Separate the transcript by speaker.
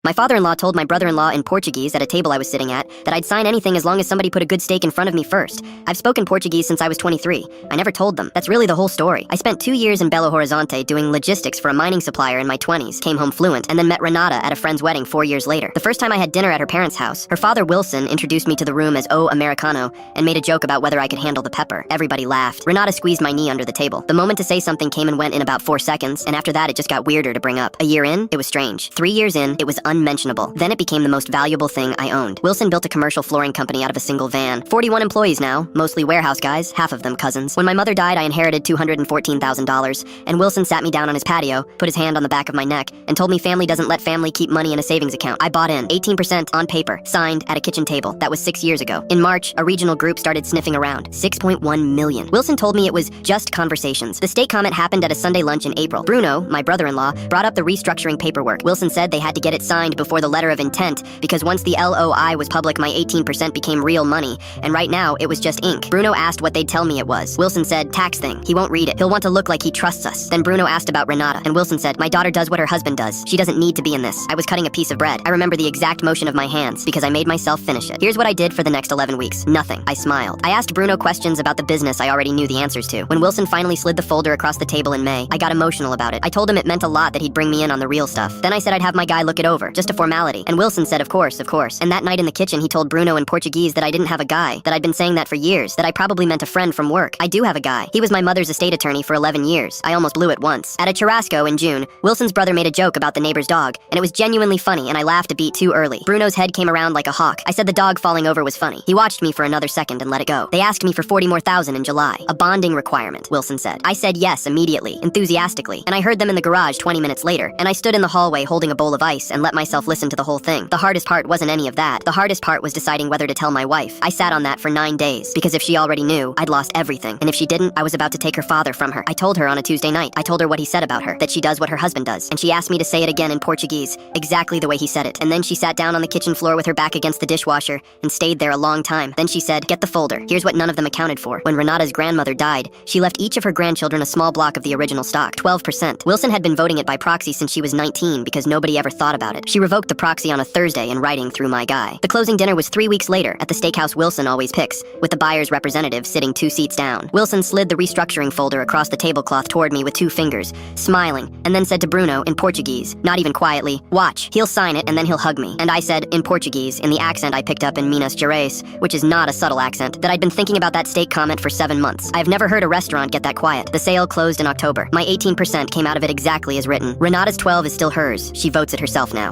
Speaker 1: My father-in-law told my brother-in-law in Portuguese at a table I was sitting at that I'd sign anything as long as somebody put a good steak in front of me first. I've spoken Portuguese since I was 23. I never told them. That's really the whole story. I spent 2 years in Belo Horizonte doing logistics for a mining supplier in my 20s, came home fluent, and then met Renata at a friend's wedding 4 years later. The first time I had dinner at her parents' house, her father Wilson introduced me to the room as O Americano and made a joke about whether I could handle the pepper. Everybody laughed. Renata squeezed my knee under the table. The moment to say something came and went in about 4 seconds, and after that it just got weirder to bring up. A year in, it was strange. 3 years in, it was unmentionable. Then it became the most valuable thing I owned. Wilson built a commercial flooring company out of a single van. 41 employees now, mostly warehouse guys, half of them cousins. When my mother died, I inherited $214,000, and Wilson sat me down on his patio, put his hand on the back of my neck, and told me family doesn't let family keep money in a savings account. I bought in, 18% on paper, signed at a kitchen table. That was 6 years ago. In March, a regional group started sniffing around. 6.1 million. Wilson told me it was just conversations. The state comment happened at a Sunday lunch in April. Bruno, my brother-in-law, brought up the restructuring paperwork. Wilson said they had to get it signed before the letter of intent, because once the LOI was public, my 18% became real money, and right now, it was just ink. Bruno asked what they'd tell me it was. Wilson said, tax thing. He won't read it. He'll want to look like he trusts us. Then Bruno asked about Renata, and Wilson said, my daughter does what her husband does. She doesn't need to be in this. I was cutting a piece of bread. I remember the exact motion of my hands, because I made myself finish it. Here's what I did for the next 11 weeks. Nothing. I smiled. I asked Bruno questions about the business I already knew the answers to. When Wilson finally slid the folder across the table in May, I got emotional about it. I told him it meant a lot that he'd bring me in on the real stuff. Then I said I'd have my guy look it over, just a formality. And Wilson said, of course, of course. And that night in the kitchen, he told Bruno in Portuguese that I didn't have a guy, that I'd been saying that for years, that I probably meant a friend from work. I do have a guy. He was my mother's estate attorney for 11 years. I almost blew it once. At a churrasco in June, Wilson's brother made a joke about the neighbor's dog, and it was genuinely funny, and I laughed a beat too early. Bruno's head came around like a hawk. I said the dog falling over was funny. He watched me for another second and let it go. They asked me for 40 more thousand in July. A bonding requirement, Wilson said. I said yes immediately, enthusiastically, and I heard them in the garage 20 minutes later, and I stood in the hallway holding a bowl of ice and let myself listen to the whole thing. The hardest part wasn't any of that. The hardest part was deciding whether to tell my wife. I sat on that for 9 days, because if she already knew, I'd lost everything, and if she didn't, I was about to take her father from her. I told her on a Tuesday night. I told her what he said about her, that she does what her husband does, and she asked me to say it again in Portuguese, exactly the way he said it. And then she sat down on the kitchen floor with her back against the dishwasher, and stayed there a long time. Then she said, get the folder. Here's what none of them accounted for. When Renata's grandmother died, she left each of her grandchildren a small block of the original stock, 12%. Wilson had been voting it by proxy since she was 19 because nobody ever thought about it. She revoked the proxy on a Thursday in writing through my guy. The closing dinner was 3 weeks later at the steakhouse Wilson always picks, with the buyer's representative sitting 2 seats down. Wilson slid the restructuring folder across the tablecloth toward me with 2 fingers, smiling, and then said to Bruno in Portuguese, not even quietly, watch, he'll sign it and then he'll hug me. And I said, in Portuguese, in the accent I picked up in Minas Gerais, which is not a subtle accent, that I'd been thinking about that steak comment for 7 months. I've never heard a restaurant get that quiet. The sale closed in October. My 18% came out of it exactly as written. Renata's 12 is still hers. She votes it herself now.